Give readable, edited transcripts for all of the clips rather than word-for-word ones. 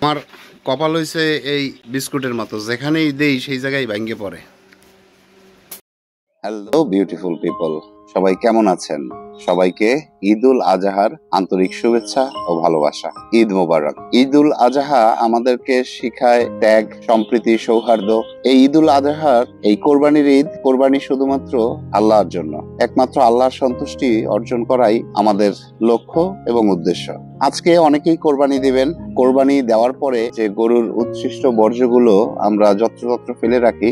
আমার কপাল হইছে এই বিস্কুটের মতো, যেখানেই দেই সেই জায়গায় ভাঙ্গে পড়ে। হ্যালো বিউটিফুল পিপল, সবাই কেমন আছেন? সবাইকে ঈদ উল আজহার আন্তরিক শুভেচ্ছা ও ভালোবাসা। ঈদ মোবারক। ঈদ উল আজহা আমাদেরকে শিখায় ত্যাগ, সম্প্রীতি, সৌহার্দ্য। এই ঈদ উল আজহার এই কোরবানির ঈদ, কোরবানি শুধুমাত্র আল্লাহর জন্য। একমাত্র আল্লাহর সন্তুষ্টি অর্জন করাই আমাদের লক্ষ্য এবং উদ্দেশ্য। আজকে অনেকেই কোরবানি দিবেন। কোরবানি দেওয়ার পরে যে গরুর উচ্ছিষ্ট বর্জ্যগুলো আমরা যত্রতত্র ফেলে রাখি,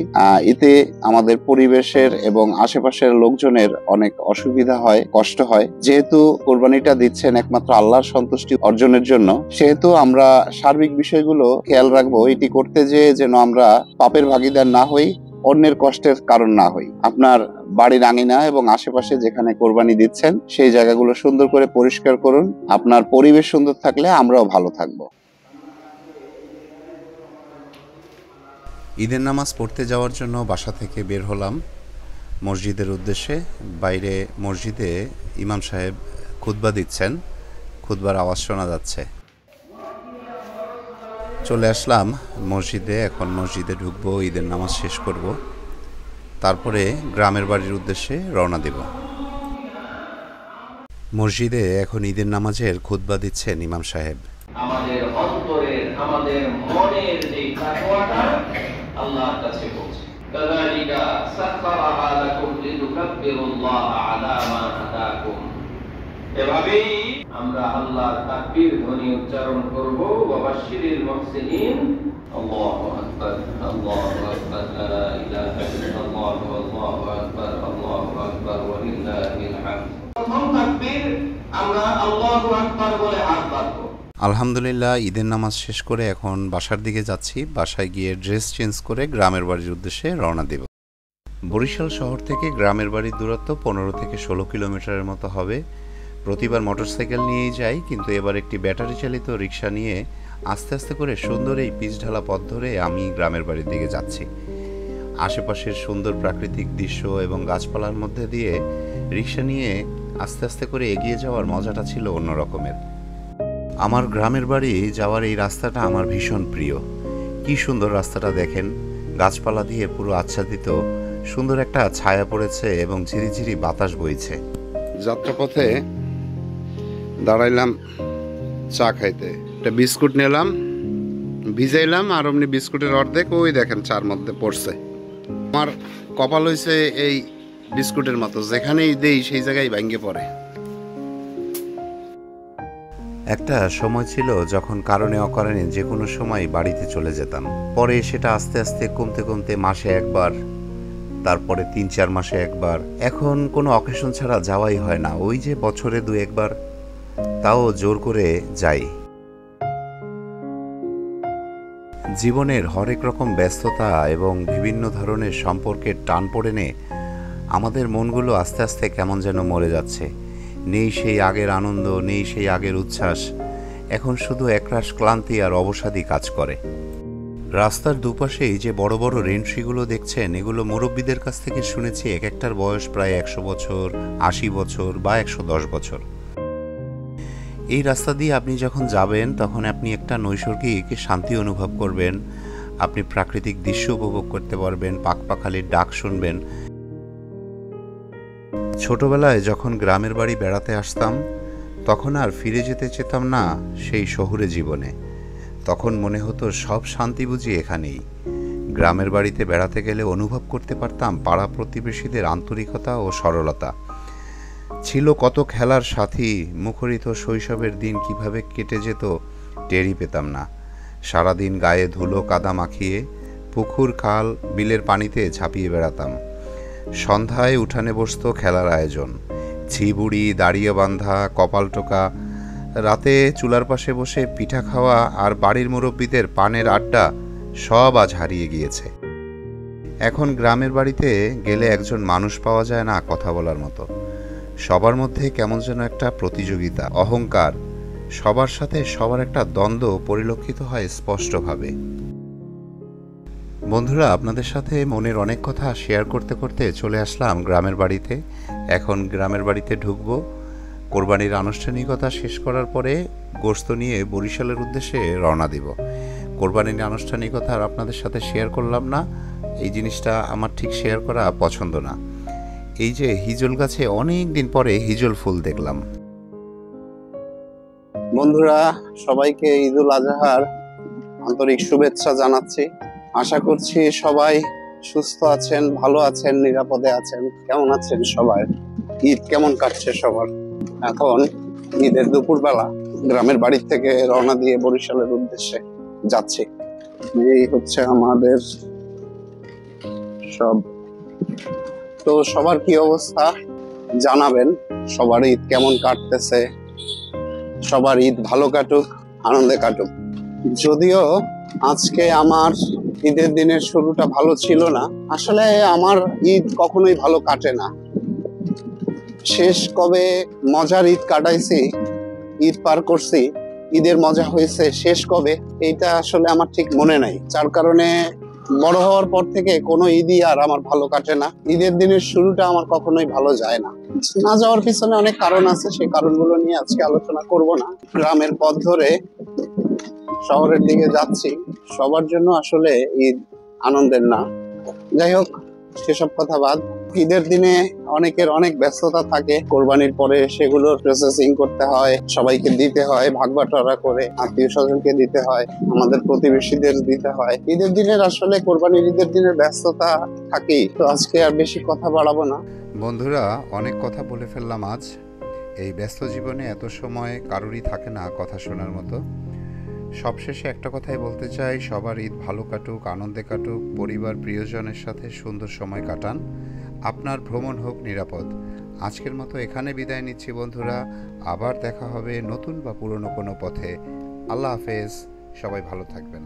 এতে আমাদের পরিবেশের এবং আশেপাশের লোকজনের অনেক অসুবিধা হয়, কষ্ট হয়। যেহেতু কোরবানিটা দিচ্ছেন একমাত্র আল্লাহর সন্তুষ্টি অর্জনের জন্য, সেহেতু আমরা সার্বিক বিষয়গুলো খেয়াল রাখবো। এটি করতে যেন আমরা পাপের ভাগীদার না হই, অন্যের কষ্টের কারণ না হই। আপনার বাড়ির আঙিনা এবং আশেপাশে যেখানে কোরবানি দিচ্ছেন সেই জায়গাগুলো সুন্দর করে পরিষ্কার করুন। আপনার পরিবেশ সুন্দর থাকলে আমরাও ভালো থাকবো। ঈদের নামাজ পড়তে যাওয়ার জন্য বাসা থেকে বের হলাম মসজিদের উদ্দেশ্যে। বাইরে মসজিদে ইমাম সাহেব খুতবা দিচ্ছেন, খুতবার আওয়াজ শোনা যাচ্ছে। চলে আসলাম মসজিদে। এখন মসজিদে ঢুকবো, ঈদের নামাজ শেষ করব, তারপরে গ্রামের বাড়ির উদ্দেশ্যে রওনা দেব। মসজিদে এখন ঈদের নামাজের খুতবা দিচ্ছেন ইমাম সাহেব। আমাদের অন্তরের, আমাদের মনের যে তাকওয়াটা আল্লাহর কাছে পৌঁছে। কাযালিকা সাখখারাহা লাকুম লিতুকাব্বিরুল্লাহা আলা মা হাদাকুম। এভাবেই আমরা আল্লাহর তাকবীর ধ্বনি উচ্চারণ করব। ওয়া বাশশিরিল মুহসিনিন। আল্লাহু আকবার, আল্লাহু আকবার, লা ইলাহা ইল্লাল্লাহ, আল্লাহু আকবার, আল্লাহু আকবার ওয়া লিল্লাহিল হামদ। প্রথম তাকবীর আমরা আল্লাহু আকবার বলে হাত বাঁধব। আলহামদুলিল্লাহ, ঈদের নামাজ শেষ করে এখন বাসার দিকে যাচ্ছি। বাসায় গিয়ে ড্রেস চেঞ্জ করে গ্রামের বাড়ির উদ্দেশ্যে রওনা দেব। বরিশাল শহর থেকে গ্রামের বাড়ির দূরত্ব 15 থেকে 16 কিলোমিটারের মতো হবে। প্রতিবার মোটরসাইকেল নিয়েই যাই, কিন্তু এবার একটি ব্যাটারি চালিত রিক্সা নিয়ে আস্তে আস্তে করে সুন্দর এই পিচঢালা পথ ধরে আমি গ্রামের বাড়ির দিকে যাচ্ছি। আশেপাশের সুন্দর প্রাকৃতিক দৃশ্য এবং গাছপালার মধ্যে দিয়ে রিক্সা নিয়ে আস্তে আস্তে করে এগিয়ে যাওয়ার মজাটা ছিল অন্য রকমের। আমার গ্রামের বাড়ি যাওয়ার এই রাস্তাটা আমার ভীষণ প্রিয়। কি সুন্দর রাস্তাটা দেখেন, গাছপালা দিয়ে পুরো আচ্ছাদিত, সুন্দর একটা ছায়া পড়েছে এবং ঝিরিঝিরি বাতাস বইছে। যাত্রাপথে দাঁড়াইলাম চা খাইতে, একটা বিস্কুট নিলাম, ভিজাইলাম, আর অমনি বিস্কুটের অর্ধেক ওই দেখেন চার মধ্যে পড়ছে। আমার কপাল হইছে এই বিস্কুটের মতো, যেখানেই দেই সেই জায়গায় ভাঙ্গে পড়ে। একটা সময় ছিল যখন কারণে অকারণে যে কোনো সময় বাড়িতে চলে যেতাম। পরে সেটা আস্তে আস্তে কমতে কমতে মাসে একবার, তারপরে 3-4 মাসে একবার। এখন কোনো অকেশন ছাড়া যাওয়াই হয় না। ওই যে বছরে 2-1 বার, তাও জোর করে যাই। জীবনের হরেক রকম ব্যস্ততা এবং বিভিন্ন ধরনের সম্পর্কের টান পড়ে নে আমাদের মনগুলো আস্তে আস্তে কেমন যেন মরে যাচ্ছে। নেই সেই আগের আনন্দ, নেই সেই আগের উচ্ছ্বাস। এখন শুধু একরাশ ক্লান্তি আর অবসাদই কাজ করে। রাস্তার দুপাশেই যে বড় বড় রেন্ট্রিগুলো দেখছেন, এগুলো মুরব্বীদের কাছ থেকে শুনেছি এক একটার বয়স প্রায় 100 বছর, 80 বছর বা 110 বছর। এই রাস্তা দিয়ে আপনি যখন যাবেন তখন আপনি একটা নৈসর্গিক শান্তি অনুভব করবেন, আপনি প্রাকৃতিক দৃশ্য উপভোগ করতে পারবেন, পাখপাখালির ডাক শুনবেন। ছোটবেলায় যখন গ্রামের বাড়ি বেড়াতে আসতাম তখন আর ফিরে যেতে চেতাম না সেই শহুরে জীবনে। তখন মনে হতো সব শান্তি বুঝি এখানেই। গ্রামের বাড়িতে বেড়াতে গেলে অনুভব করতে পারতাম পাড়া প্রতিবেশীদের আন্তরিকতা ও সরলতা। ছিল কত খেলার সাথী, মুখরিত শৈশবের দিন কিভাবে কেটে যেত টেরই পেতাম না। সারাদিন গায়ে ধুলো কাদা মাখিয়ে পুকুর, খাল, বিলের পানিতে ঝাঁপিয়ে বেড়াতাম। সন্ধ্যায় উঠানে বসত খেলার আয়োজন, ঝিবুড়ি, দাঁড়িয়ে বাঁধা, কপাল টোকা। রাতে চুলার পাশে বসে পিঠা খাওয়া আর বাড়ির মুরব্বীদের পানের আড্ডা সব আজ হারিয়ে গিয়েছে। এখন গ্রামের বাড়িতে গেলে একজন মানুষ পাওয়া যায় না কথা বলার মতো। সবার মধ্যে কেমন যেন একটা প্রতিযোগিতা, অহংকার, সবার সাথে সবার একটা দ্বন্দ্ব পরিলক্ষিত হয় স্পষ্টভাবে। বন্ধুরা, আপনাদের সাথে মনের অনেক কথা শেয়ার করতে করতে চলে আসলাম গ্রামের বাড়িতে। এখন গ্রামের বাড়িতে ঢুকবো। কোরবানির আনুষ্ঠানিকতা শেষ করার পরে গোশত নিয়ে বরিশালের উদ্দেশ্যে রওনা দিব। কোরবানির আনুষ্ঠানিকতা আর আপনাদের সাথে শেয়ার করলাম না, এই জিনিসটা আমার ঠিক শেয়ার করা পছন্দ না। এই যে হিজল গাছে অনেক দিন পরে হিজল ফুল দেখলাম। বন্ধুরা, সবাইকে ঈদুল আজহার আন্তরিক শুভেচ্ছা জানাচ্ছি। আশা করছি সবাই সুস্থ আছেন, ভালো আছেন, নিরাপদে আছেন। কেমন আছেন সবাই? ঈদ কেমন কাটছে সবার? এখন ঈদের দুপুরবেলা গ্রামের বাড়ি থেকে রওনা দিয়ে বরিশালের উদ্দেশ্যে যাচ্ছি। এই হচ্ছে আমাদের সব। তো সবার কি অবস্থা জানাবেন। সবার ঈদ কেমন কাটতেছে? সবার ঈদ ভালো কাটুক, আনন্দে কাটুক। যদিও আজকে আমার ঈদের দিনের শুরুটা ভালো ছিল না। আসলে আমার ঈদ কখনোই ভালো কাটে না। শেষ কবে মজার ঈদ কাটাইছি, ঈদ পার করছি, ঈদের মজা হয়েছে শেষ কবে, এইটা আসলে আমার ঠিক মনে নাই। যার কারণে বড় হওয়ার পর থেকে কোনো ঈদই আর আমার ভালো কাটে না। ঈদের দিনের শুরুটা আমার কখনোই ভালো যায় না। না যাওয়ার পিছনে অনেক কারণ আছে, সেই কারণগুলো নিয়ে আজকে আলোচনা করব না। গ্রামের পথ ধরে শহরের দিকে যাচ্ছি। সবার জন্য আসলে ঈদ আনন্দের না। যাই হোক, সেসব কথা বাদ। ঈদের দিনে অনেকের অনেক ব্যস্ততা থাকে। কোরবানির পরে সেগুলো প্রসেসিং করতে হয়, সবাইকে দিতে হয়, ভাগ বাটোয়ারা করে আত্মীয় স্বজনকে দিতে হয়, আমাদের প্রতিবেশীদের দিতে হয়। ঈদের দিনের আসলে কোরবানির ঈদের দিনের ব্যস্ততা থাকেই। তো আজকে আর বেশি কথা বাড়াবো না। বন্ধুরা, অনেক কথা বলে ফেললাম আজ। এই ব্যস্ত জীবনে এত সময় কারোরই থাকে না কথা শোনার মতো। সবশেষে একটা কথাই বলতে চাই, সবার ঈদ ভালো কাটুক, আনন্দে কাটুক, পরিবার প্রিয়জনের সাথে সুন্দর সময় কাটান, আপনার ভ্রমণ হোক নিরাপদ। আজকের মতো এখানে বিদায় নিচ্ছি বন্ধুরা। আবার দেখা হবে নতুন বা পুরনো কোনো পথে। আল্লাহ হাফেজ, সবাই ভালো থাকবেন।